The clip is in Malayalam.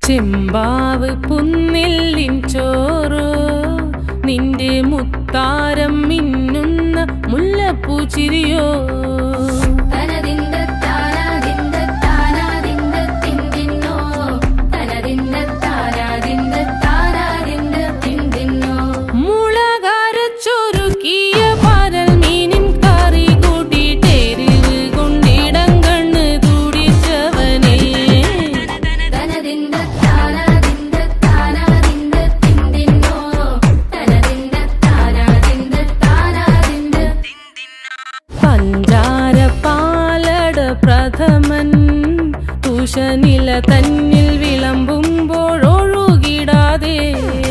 ചെമ്പാവ് പുന്നെല്ലിൻ ചോറോ നിന്റെ മുത്താരം മിന്നുന്ന മുല്ലപ്പൂച്ചിരിയോ പ്രഥമൻ തുഷനില തന്നിൽ വിളമ്പുമ്പോഴൊഴുകിടാതെ